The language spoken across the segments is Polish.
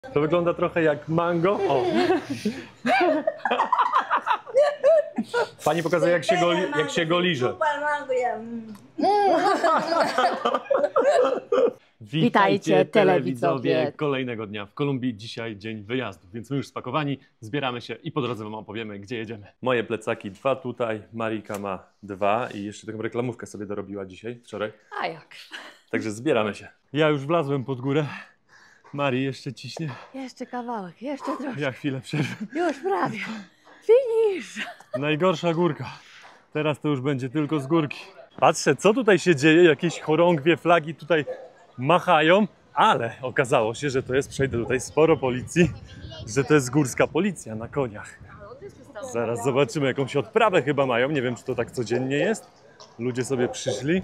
To wygląda trochę jak mango. O. Pani pokazuje, jak się go liże. Witajcie telewidzowie kolejnego dnia w Kolumbii. Dzisiaj dzień wyjazdu, więc my już spakowani, zbieramy się i po drodze wam opowiemy, gdzie jedziemy. Moje plecaki 2 tutaj, Marika ma 2 i jeszcze taką reklamówkę sobie dorobiła dzisiaj, wczoraj. A jak? Także zbieramy się. Ja już wlazłem pod górę. Mari jeszcze ciśnie. Jeszcze kawałek, jeszcze trochę. Ja chwilę przerwę. Już prawie. Finish! Najgorsza górka. Teraz to już będzie tylko z górki. Patrzę, co tutaj się dzieje. Jakieś chorągwie, flagi tutaj machają, ale okazało się, że to jest, przejdę tutaj, sporo policji, że to jest górska policja na koniach. Zaraz zobaczymy, jakąś odprawę chyba mają. Nie wiem, czy to tak codziennie jest. Ludzie sobie przyszli.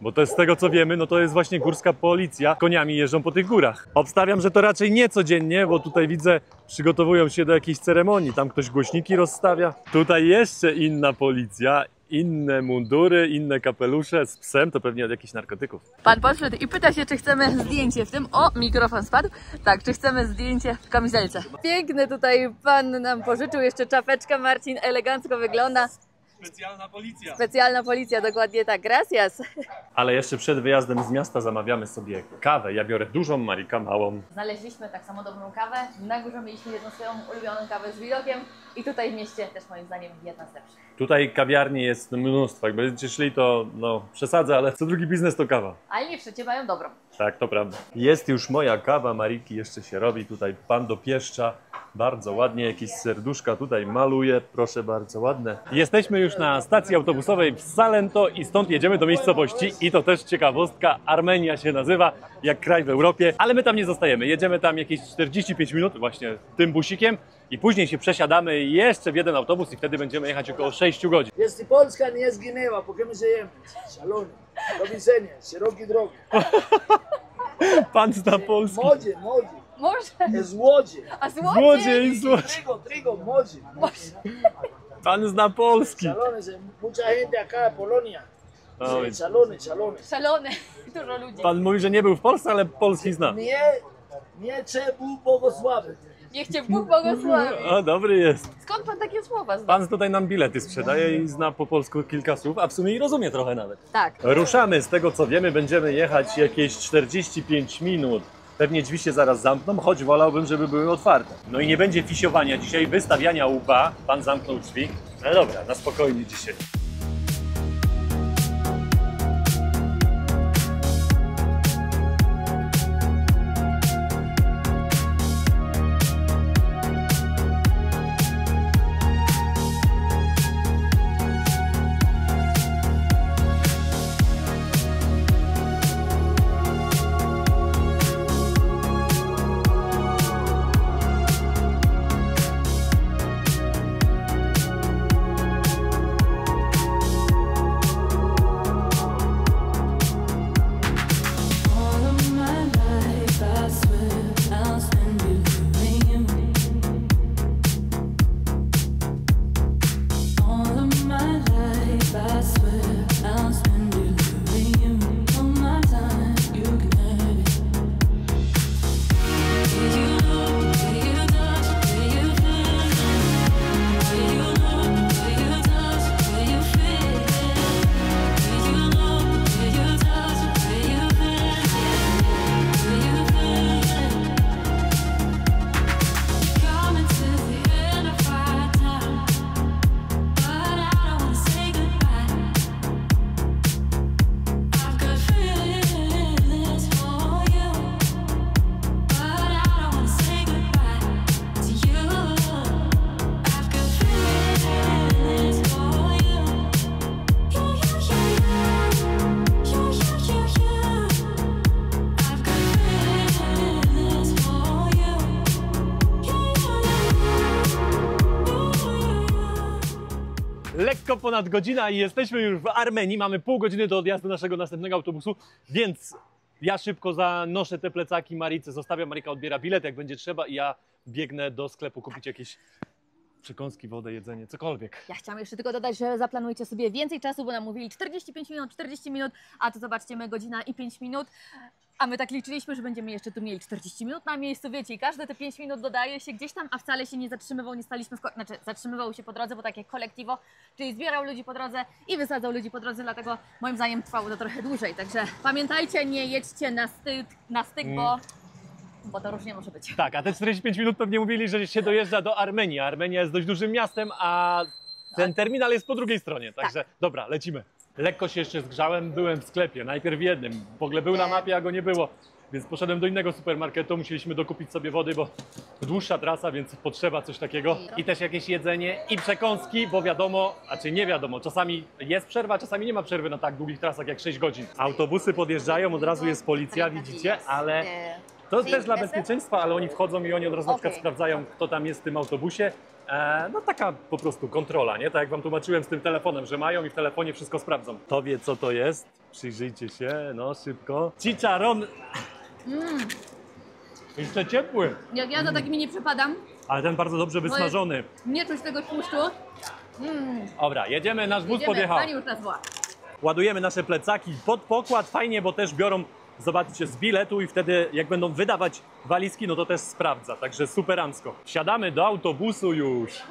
Bo to jest z tego, co wiemy, no to jest właśnie górska policja. Koniami jeżdżą po tych górach. Obstawiam, że to raczej nie codziennie, bo tutaj widzę, przygotowują się do jakiejś ceremonii. Tam ktoś głośniki rozstawia. Tutaj jeszcze inna policja, inne mundury, inne kapelusze z psem, to pewnie od jakichś narkotyków. Pan podszedł i pyta się, czy chcemy zdjęcie w tym. O, mikrofon spadł. Tak, czy chcemy zdjęcie w kamizelce. Piękny tutaj pan nam pożyczył, jeszcze czapeczka, Marcin elegancko wygląda. Specjalna policja. Specjalna policja, dokładnie tak. Gracias. Ale jeszcze przed wyjazdem z miasta zamawiamy sobie kawę. Ja biorę dużą, Marika małą. Znaleźliśmy tak samo dobrą kawę. Na górze mieliśmy jedną swoją ulubioną kawę z widokiem. I tutaj w mieście też moim zdaniem jedna z lepszych. Tutaj kawiarni jest mnóstwo. Jak będziecie szli, to no przesadzę, ale co drugi biznes to kawa. Ale nie wszędzie mają dobrą. Tak, to prawda. Jest już moja kawa, Mariki jeszcze się robi. Tutaj pan dopieszcza. Bardzo ładnie, jakieś serduszka tutaj maluje, proszę bardzo, ładne. Jesteśmy już na stacji autobusowej w Salento i stąd jedziemy do miejscowości i to też ciekawostka, Armenia się nazywa, jak kraj w Europie, ale my tam nie zostajemy, jedziemy tam jakieś 45 minut właśnie tym busikiem i później się przesiadamy jeszcze w jeden autobus i wtedy będziemy jechać około 6 godzin. Jest Polska, nie jest Ginewa, po my żyjemy? Szalony, do widzenia, szeroki drogi. Pan zna polski. Modzie. Może? Z Łodzi. A Złodziej, złodziej. Trigo, modzie. Pan zna polski. Szalony, mucha gente acá, Polonia. Oj. Szalony. Szalony. Dużo ludzi. Pan mówi, że nie był w Polsce, ale polski zna. Nie trzeba błogosławy. Niech cię Bóg błogosławi. O, dobry jest. Skąd pan takie słowa zna? Pan tutaj nam bilety sprzedaje i zna po polsku kilka słów, a w sumie i rozumie trochę nawet. Tak. Ruszamy, z tego co wiemy, będziemy jechać jakieś 45 minut. Pewnie drzwi się zaraz zamkną, choć wolałbym, żeby były otwarte. No i nie będzie fisiowania dzisiaj, wystawiania łba. Pan zamknął drzwi. No dobra, na spokojnie dzisiaj. Lekko ponad godzina i jesteśmy już w Armenii. Mamy pół godziny do odjazdu naszego następnego autobusu, więc ja szybko zanoszę te plecaki Marice, zostawiam, Marika odbiera bilet jak będzie trzeba i ja biegnę do sklepu kupić jakieś przekąski, wodę, jedzenie, cokolwiek. Ja chciałam jeszcze tylko dodać, że zaplanujcie sobie więcej czasu, bo nam mówili 45 minut, 40 minut, a tu zobaczcie, my godzina i 5 minut. A my tak liczyliśmy, że będziemy jeszcze tu mieli 40 minut na miejscu, wiecie, i każde te 5 minut dodaje się gdzieś tam, a wcale się nie zatrzymywał, nie staliśmy znaczy zatrzymywał się po drodze, bo takie kolektivo, czyli zbierał ludzi po drodze i wysadzał ludzi po drodze, dlatego moim zdaniem trwało to trochę dłużej. Także pamiętajcie, nie jedźcie na styk, bo to różnie może być. Tak, a te 45 minut pewnie mówili, że się dojeżdża do Armenii. Armenia jest dość dużym miastem, a ten terminal jest po drugiej stronie, także dobra, lecimy. Lekko się jeszcze zgrzałem, byłem w sklepie, najpierw w jednym, w ogóle był na mapie, a go nie było, więc poszedłem do innego supermarketu, musieliśmy dokupić sobie wody, bo dłuższa trasa, więc potrzeba coś takiego. I też jakieś jedzenie i przekąski, bo wiadomo, a czy nie wiadomo, czasami jest przerwa, czasami nie ma przerwy na tak długich trasach jak 6 godzin. Autobusy podjeżdżają, od razu jest policja, widzicie, ale to jest też dla bezpieczeństwa, ale oni wchodzą i oni od razu na przykład sprawdzają, kto tam jest w tym autobusie. No taka po prostu kontrola, nie? Tak jak wam tłumaczyłem z tym telefonem, że mają i w telefonie wszystko sprawdzą. To wie, co to jest? Przyjrzyjcie się, no szybko. Chicharron. Jeszcze ciepły. Jak ja za takimi nie przepadam, Ale ten bardzo dobrze wysmażony. nie czuć tego tłuszczu. Dobra, jedziemy, nasz wóz podjechał. Pani już nas woła. Ładujemy nasze plecaki pod pokład, fajnie, bo też biorą, zobaczcie, z biletu i wtedy jak będą wydawać walizki, no to też sprawdza, także superancko. Wsiadamy do autobusu już.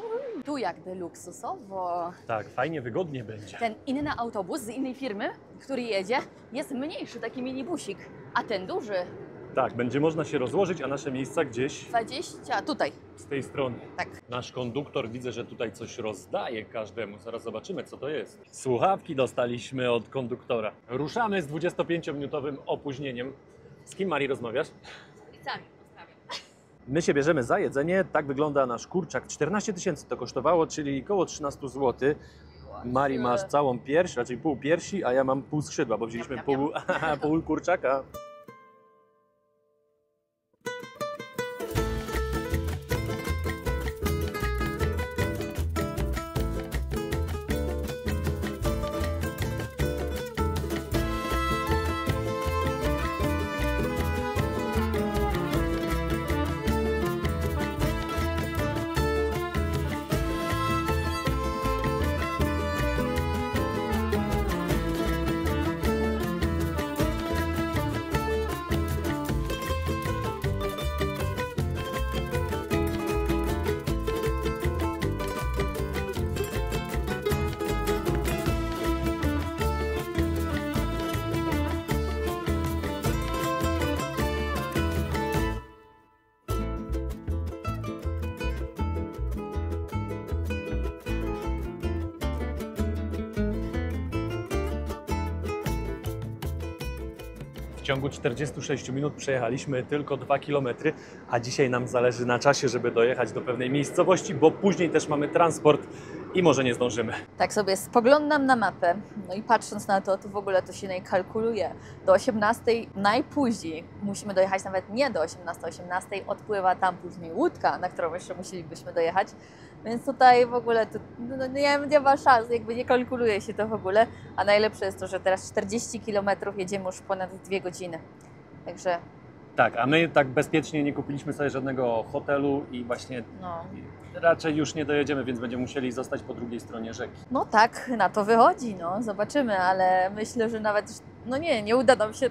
Tu jakby luksusowo. Tak, fajnie, wygodnie będzie. Ten inny autobus z innej firmy, który jedzie, jest mniejszy, taki minibusik, a ten duży, Tak, będzie można się rozłożyć, a nasze miejsca gdzieś 20, tutaj. z tej strony. Tak. Nasz konduktor, widzę, że tutaj coś rozdaje każdemu. Zaraz zobaczymy, co to jest. Słuchawki dostaliśmy od konduktora. Ruszamy z 25-minutowym opóźnieniem. Z kim, Marii, rozmawiasz? I sami postawiam. My się bierzemy za jedzenie. Tak wygląda nasz kurczak. 14 000 to kosztowało, czyli około 13 zł. Marii, masz całą pierś, raczej pół piersi, a ja mam pół skrzydła, bo wzięliśmy pół kurczaka. W ciągu 46 minut przejechaliśmy tylko 2 km, a dzisiaj nam zależy na czasie, żeby dojechać do pewnej miejscowości, bo później też mamy transport i może nie zdążymy. Tak sobie spoglądam na mapę, no i patrząc na to, to w ogóle to się kalkuluje. Do 18 najpóźniej, musimy dojechać nawet nie do 18 odpływa tam później łódka, na którą jeszcze musielibyśmy dojechać. Więc tutaj w ogóle to, nie ma szans, jakby nie kalkuluje się to w ogóle. A najlepsze jest to, że teraz 40 km jedziemy już ponad 2 godziny. Także... Tak, a my tak bezpiecznie nie kupiliśmy sobie żadnego hotelu i właśnie raczej już nie dojedziemy, więc będziemy musieli zostać po drugiej stronie rzeki. No tak, na to wychodzi, no zobaczymy, ale myślę, że nawet, nie uda nam się,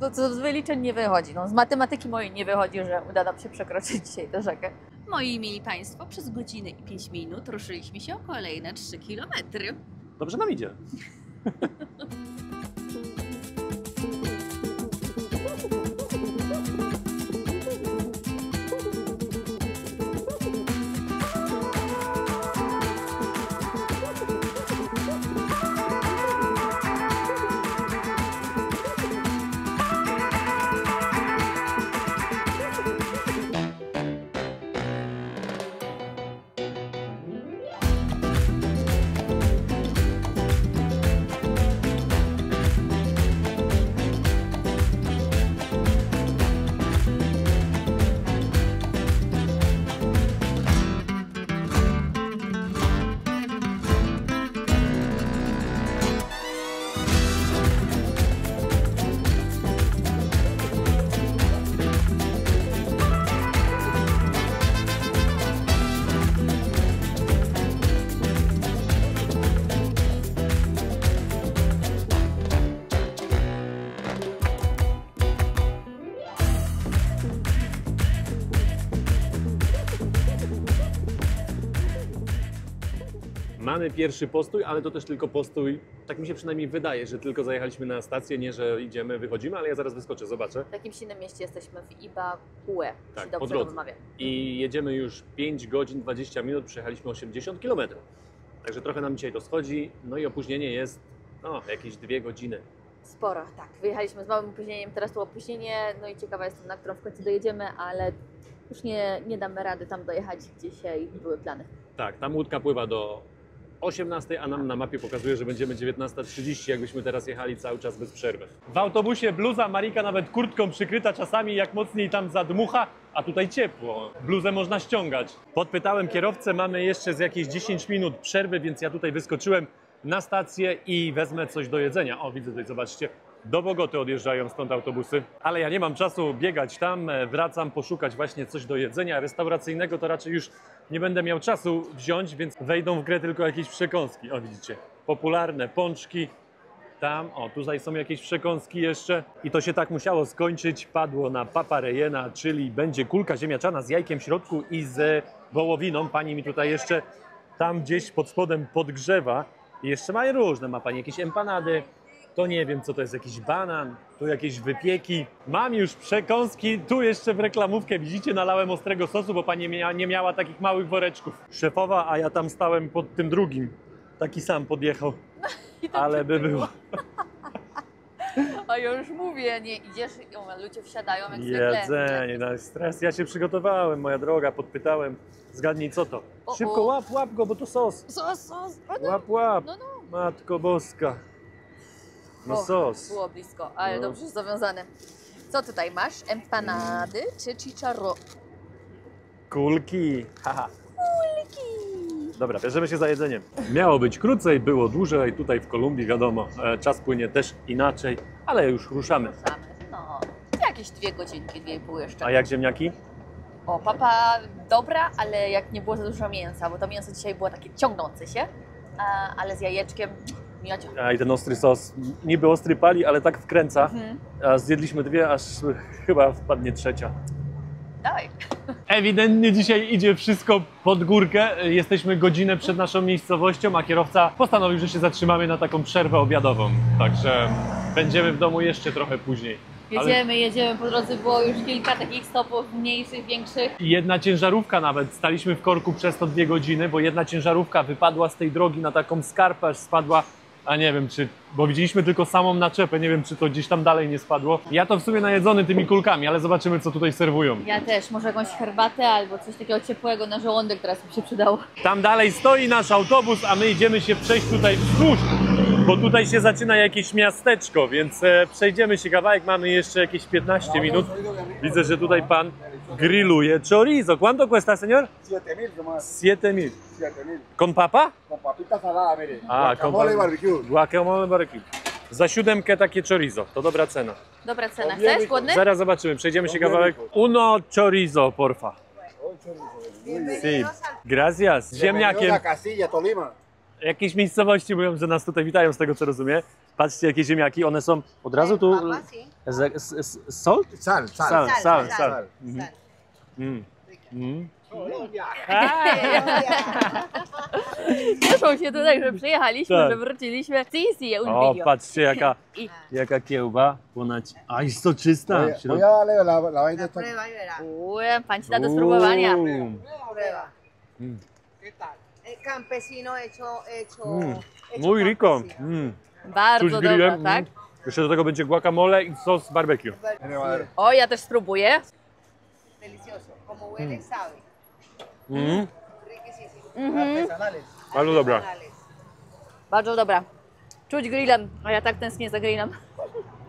to z wyliczeń nie wychodzi, z matematyki mojej nie wychodzi, że uda nam się przekroczyć dzisiaj tę rzekę. Moi mili Państwo, przez godzinę i 5 minut ruszyliśmy się o kolejne 3 kilometry. Dobrze nam idzie. Mamy pierwszy postój, ale to też tylko postój, tak mi się przynajmniej wydaje, że tylko zajechaliśmy na stację, nie że idziemy, wychodzimy, ale ja zaraz wyskoczę, zobaczę. W jakimś innym mieście jesteśmy w Ibague, Tak, jeśli po dobrze drodze. wymawiam. I jedziemy już 5 godzin 20 minut, przejechaliśmy 80 km. Także trochę nam dzisiaj to schodzi, no i opóźnienie jest jakieś 2 godziny. Sporo, tak. Wyjechaliśmy z małym opóźnieniem, teraz to opóźnienie, no i ciekawa jestem, na którą w końcu dojedziemy, ale już nie damy rady tam dojechać, gdzie dzisiaj były plany. Tak, tam łódka pływa do 18, a nam na mapie pokazuje, że będziemy 19:30, jakbyśmy teraz jechali cały czas bez przerwy. W autobusie bluza, Marika nawet kurtką przykryta czasami, jak mocniej tam zadmucha, a tutaj ciepło. Bluzę można ściągać. Podpytałem kierowcę, mamy jeszcze z jakieś 10 minut przerwy, więc ja tutaj wyskoczyłem na stację i wezmę coś do jedzenia. O, widzę tutaj, zobaczcie, do Bogoty odjeżdżają stąd autobusy. Ale ja nie mam czasu biegać tam, wracam poszukać właśnie coś do jedzenia. Restauracyjnego to raczej już nie będę miał czasu wziąć, więc wejdą w grę tylko jakieś przekąski. O, widzicie, popularne pączki. Tam, tutaj są jakieś przekąski jeszcze. I to się tak musiało skończyć. Padło na papa rejena, czyli będzie kulka ziemniaczana z jajkiem w środku i z wołowiną. Pani mi tutaj jeszcze tam gdzieś pod spodem podgrzewa. I jeszcze mają różne, ma pani jakieś empanady. To nie wiem, co to jest, jakiś banan, tu jakieś wypieki. Mam już przekąski, tu jeszcze w reklamówkę, widzicie, nalałem ostrego sosu, bo pani nie miała takich małych woreczków. Szefowa, a ja tam stałem pod tym drugim. Taki sam podjechał, ale by było. A ja już mówię, nie idziesz, ludzie wsiadają jak zwykle. Jedzenie, no stres. Ja się przygotowałem, moja droga, podpytałem. Zgadnij, co to? Szybko łap go, bo to sos. Sos. Łap. No. Matko boska. No sos. Było blisko, ale No. dobrze zawiązane. Co tutaj masz? Empanady czy chicharro? Kulki. Haha. Dobra, bierzemy się za jedzeniem. Miało być krócej, było dłużej. Tutaj w Kolumbii, wiadomo, czas płynie też inaczej, ale już ruszamy. No, jakieś 2 godzinki, 2,5 jeszcze. A jak ziemniaki? O, papa dobra, ale jak nie było za dużo mięsa, bo to mięso dzisiaj było takie ciągnące się, ale z jajeczkiem miodzio. A i ten ostry sos, niby ostry pali, ale tak wkręca. A zjedliśmy 2, aż chyba wpadnie 3. Dawaj. Ewidentnie dzisiaj idzie wszystko pod górkę. Jesteśmy godzinę przed naszą miejscowością, a kierowca postanowił, że się zatrzymamy na taką przerwę obiadową. Także będziemy w domu jeszcze trochę później. Jedziemy, po drodze było już kilka takich stopów, mniejszych, większych. Jedna ciężarówka nawet, staliśmy w korku przez to 2 godziny, bo jedna ciężarówka wypadła z tej drogi na taką skarpę, aż spadła, a nie wiem czy, bo widzieliśmy tylko samą naczepę, nie wiem czy to gdzieś tam dalej nie spadło. Ja to w sumie najedzony tymi kulkami, ale zobaczymy co tutaj serwują. Ja też, może jakąś herbatę albo coś takiego ciepłego na żołądek teraz mi się przydało. Tam dalej stoi nasz autobus, a my idziemy się przejść tutaj wzdłuż, bo tutaj się zaczyna jakieś miasteczko, więc przejdziemy się kawałek, mamy jeszcze jakieś 15 minut. Widzę, że tutaj pan grilluje chorizo. ¿Cuánto cuesta, señor? 7.000 nomás. 7.000. 7.000. Con papa? Con papita salada, mire. A, con Guacamole y pa- barbecue. Guacamole barbecue. Za 7 takie chorizo, to dobra cena. Dobra cena, chcesz? Głodny? Zaraz zobaczymy, przejdziemy się kawałek. Uno chorizo, porfa. Sí. Gracias. Z ziemniakiem. La Casilla, Tolima. Jakieś miejscowości mówią, że nas tutaj witają, z tego co rozumiem. Patrzcie, jakie ziemniaki, one są od razu tu... Salt? Sal. Sal. Sal. Mm. Mm. Cieszą się tutaj, że przyjechaliśmy, Tak. że wróciliśmy. Sí, un O, video. patrzcie, I jaka kiełba. Ponad... Aj, soczysta. Voy a darle la vaina esta. Prueba y verá. pan ci da do spróbowania. Prueba. Mm. ¿Qué tal? Campesino hecho Muy rico. campesino. Mm. Bardzo Czuć dobra, grillem. tak? Jeszcze do tego będzie guacamole i sos barbecue. O, ja też spróbuję. Delicioso. Como huele, sabe. Mm. Riquísimo. Artesanales. Bardzo dobra. Artesanales. Bardzo dobra. Czuć grillem, a ja tak tęsknię za grillem.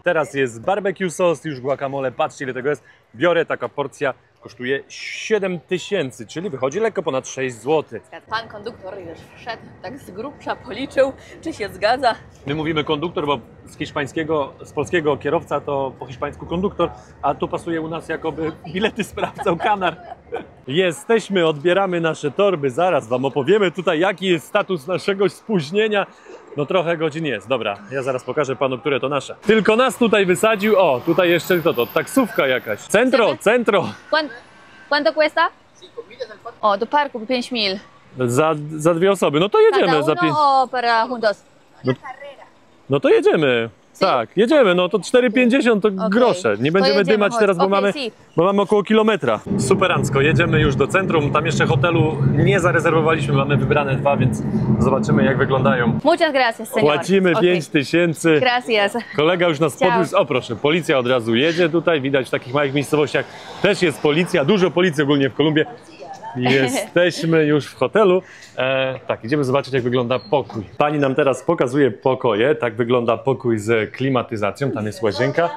Teraz jest barbecue sos, już guacamole, patrzcie ile tego jest. Biorę, taka porcja kosztuje 7000, czyli wychodzi lekko ponad 6 zł. Pan konduktor już wszedł, tak z grubsza policzył, czy się zgadza. My mówimy konduktor, bo z hiszpańskiego, z polskiego kierowca to po hiszpańsku konduktor, a tu pasuje u nas jakoby bilety sprawdzał kanar. Jesteśmy, odbieramy nasze torby, zaraz wam opowiemy tutaj jaki jest status naszego spóźnienia. No trochę godzin jest, dobra, ja zaraz pokażę panu, które to nasze. Tylko nas tutaj wysadził, o, tutaj jeszcze to, taksówka jakaś. Centro. ¿Cuánto cuesta? O, do parku 5 mil. Za 2 osoby. No to jedziemy. Cada Za uno o para juntos? No to jedziemy. Tak, jedziemy, no to 4,50 to grosze. Nie To będziemy jedziemy, dymać chodź. teraz, bo, Okej, mamy, si. bo mamy około kilometra. Superancko, jedziemy już do centrum. Tam jeszcze hotelu nie zarezerwowaliśmy, mamy wybrane 2, więc zobaczymy jak wyglądają. Muchas gracias, señor. Płacimy Ok. 5000. Gracias. Kolega już nas Ciao. podwiózł. O proszę, policja od razu jedzie tutaj. Widać w takich małych miejscowościach też jest policja. Dużo policji ogólnie w Kolumbii. Jesteśmy już w hotelu. Tak, idziemy zobaczyć jak wygląda pokój. Pani nam teraz pokazuje pokoje. Tak wygląda pokój z klimatyzacją. Tam jest łazienka.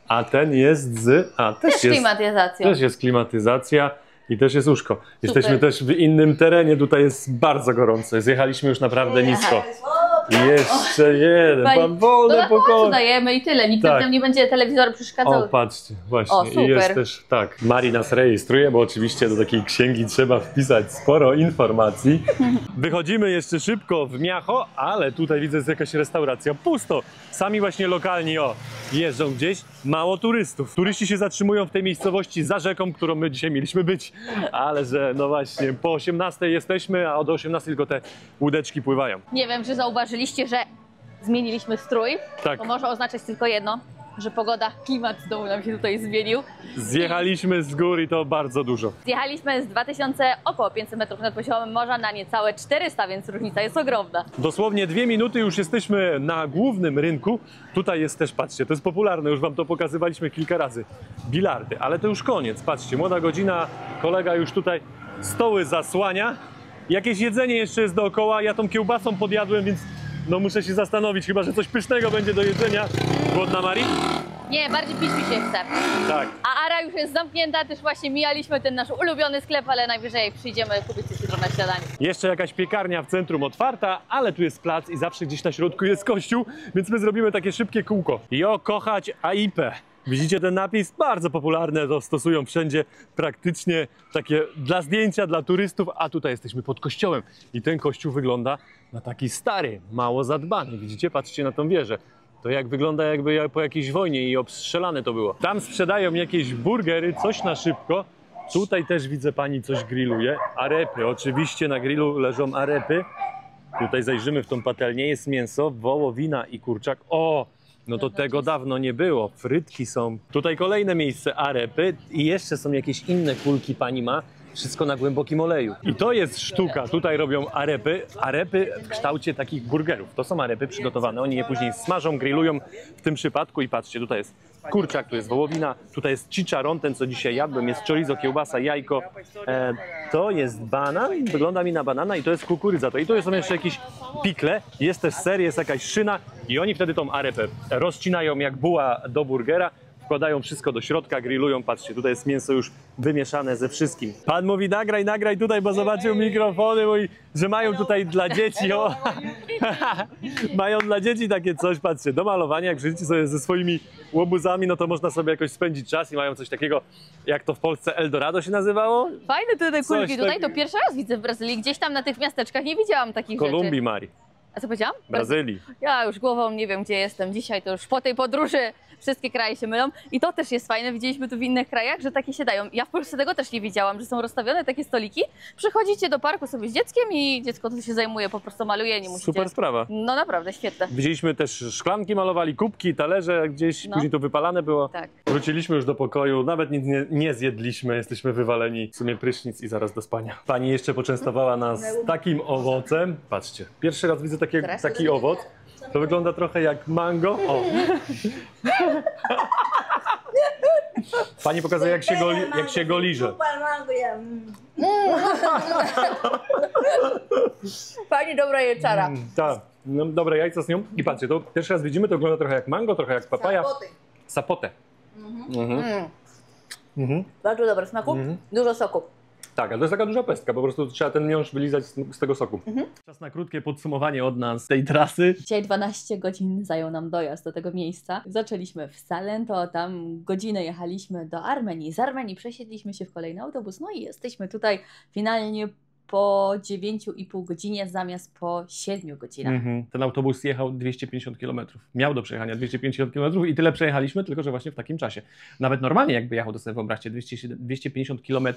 A ten jest z... Też klimatyzacją. Też jest klimatyzacja. I też jest łóżko. Jesteśmy Super. też w innym terenie. Tutaj jest bardzo gorąco. Zjechaliśmy już naprawdę nisko. Jeszcze jeden. Mam wolne no pokoje. dajemy i tyle. Nikt Tak. nam nie będzie telewizor przeszkadzał. O, patrzcie, właśnie. O, super. I jest też, tak, Mari nas rejestruje, bo oczywiście do takiej księgi trzeba wpisać sporo informacji. Wychodzimy jeszcze szybko w Miacho, ale tutaj widzę, jest jakaś restauracja. Pusto. Sami właśnie lokalni, jeżdżą gdzieś. Mało turystów. Turyści się zatrzymują w tej miejscowości za rzeką, którą my dzisiaj mieliśmy być. Ale że, no właśnie, po 18 jesteśmy, a od 18 tylko te łódeczki pływają. Nie wiem, czy zauważyliście, że zmieniliśmy strój. Tak. To może oznaczać tylko jedno, że pogoda, klimat znowu nam się tutaj zmienił. Zjechaliśmy z gór i to bardzo dużo. Zjechaliśmy z 2000, około 500 metrów nad poziomem morza na niecałe 400, więc różnica jest ogromna. Dosłownie 2 minuty już jesteśmy na głównym rynku. Tutaj jest też, patrzcie, to jest popularne, już wam to pokazywaliśmy kilka razy. Bilardy, ale to już koniec, patrzcie, młoda godzina, kolega już tutaj stoły zasłania. Jakieś jedzenie jeszcze jest dookoła, ja tą kiełbasą podjadłem, więc no muszę się zastanowić, chyba że coś pysznego będzie do jedzenia. Głodna Mari? Nie, bardziej pić mi się chce. Tak. A Ara już jest zamknięta, też właśnie mijaliśmy ten nasz ulubiony sklep, ale najwyżej przyjdziemy kupić coś jutro na śniadanie. Jeszcze jakaś piekarnia w centrum otwarta, ale tu jest plac i zawsze gdzieś na środku jest kościół, więc my zrobimy takie szybkie kółko. Jo kochać AIP. Widzicie ten napis? Bardzo popularne, to stosują wszędzie, praktycznie takie dla zdjęcia, dla turystów, a tutaj jesteśmy pod kościołem i ten kościół wygląda na taki stary, mało zadbany. Widzicie? Patrzcie na tą wieżę. To jak wygląda jakby po jakiejś wojnie i obstrzelane to było. Tam sprzedają jakieś burgery, coś na szybko. Tutaj też widzę pani coś grilluje. Arepy, oczywiście na grillu leżą arepy. Tutaj zajrzymy w tą patelnię, jest mięso, wołowina i kurczak. O! No to tego dawno nie było. Frytki są. Tutaj kolejne miejsce, arepy i jeszcze są jakieś inne kulki pani ma. Wszystko na głębokim oleju. I to jest sztuka. Tutaj robią arepy. Arepy w kształcie takich burgerów. To są arepy przygotowane. Oni je później smażą, grillują w tym przypadku. I patrzcie, tutaj jest kurczak, tu jest wołowina, tutaj jest chicharron, ten co dzisiaj jadłem, jest chorizo, kiełbasa, jajko. To jest banan, wygląda mi na banana i to jest kukurydza. I tu są jeszcze jakieś pikle, jest też ser, jest jakaś szyna i oni wtedy tą arepę rozcinają jak buła do burgera. Wkładają wszystko do środka, grillują. Patrzcie, tutaj jest mięso już wymieszane ze wszystkim. Pan mówi nagraj tutaj, bo zobaczył mikrofony, mówi, że mają tutaj dla dzieci. O. Mają dla dzieci takie coś, patrzcie, do malowania. Jak żyjecie sobie ze swoimi łobuzami, no to można sobie jakoś spędzić czas i mają coś takiego, jak to w Polsce Eldorado się nazywało? Fajne te kulki Coś tutaj, takiego. to pierwszy raz widzę w Brazylii. Gdzieś tam na tych miasteczkach nie widziałam takich W Kolumbii, rzeczy. Mari. A co powiedziałam? Brazylii. Ja już głową nie wiem, gdzie jestem dzisiaj, to już po tej podróży wszystkie kraje się mylą i to też jest fajne, widzieliśmy tu w innych krajach, że takie się dają. Ja w Polsce tego też nie wiedziałam, że są rozstawione takie stoliki, przychodzicie do parku sobie z dzieckiem i dziecko to się zajmuje, po prostu maluje, nie musicie... Super sprawa. No naprawdę, świetne. Widzieliśmy też szklanki, malowali kubki, talerze gdzieś, No. później to wypalane było. Tak. Wróciliśmy już do pokoju, nawet nic nie zjedliśmy, jesteśmy wywaleni, w sumie prysznic i zaraz do spania. Pani jeszcze poczęstowała nas takim owocem. Patrzcie, pierwszy raz widzę taki owoc. To wygląda trochę jak mango. O. Pani pokazuje jak się go liże. Pani dobra jeczara. Tak, no, dobre jajca z nią. I patrzcie, to pierwszy raz widzimy, to wygląda trochę jak mango, trochę jak papaja. Sapotę. Bardzo dobre smaku, dużo soku. Tak, ale to jest taka duża pestka, po prostu trzeba ten miąższ wylizać z tego soku. Czas na krótkie podsumowanie od nas tej trasy. Dzisiaj 12 godzin zajął nam dojazd do tego miejsca. Zaczęliśmy w Salento, tam godzinę jechaliśmy do Armenii. Z Armenii przesiedliśmy się w kolejny autobus, no i jesteśmy tutaj finalnie po 9,5 godzinie zamiast po 7 godzinach. Ten autobus jechał 250 km. Miał do przejechania 250 km i tyle przejechaliśmy, tylko że właśnie w takim czasie. Nawet normalnie jakby jechał, to sobie wyobraźcie, 250 km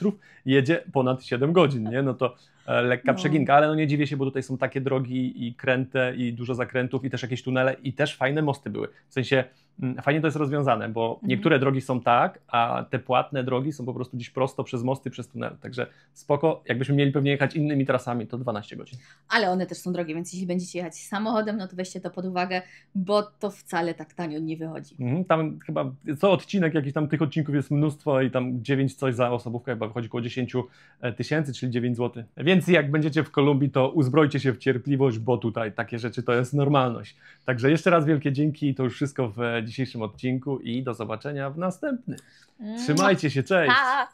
jedzie ponad 7 godzin, nie? No to lekka przeginka, ale no nie dziwię się, bo tutaj są takie drogi i kręte i dużo zakrętów i też jakieś tunele i też fajne mosty były. W sensie fajnie to jest rozwiązane, bo niektóre drogi są tak, a te płatne drogi są po prostu gdzieś prosto przez mosty, przez tunel. Także spoko, jakbyśmy mieli pewnie jechać innymi trasami, to 12 godzin. Ale one też są drogie, więc jeśli będziecie jechać samochodem, no to weźcie to pod uwagę, bo to wcale tak tanio nie wychodzi. Tam chyba co odcinek, jakichś tam tych odcinków jest mnóstwo i tam 9 coś za osobówkę, chyba wychodzi około 10 tysięcy, czyli 9 zł. Więc jak będziecie w Kolumbii, to uzbrojcie się w cierpliwość, bo tutaj takie rzeczy to jest normalność. Także jeszcze raz wielkie dzięki, to już wszystko w dzisiejszym odcinku i do zobaczenia w następnym. Trzymajcie się, cześć! Pa!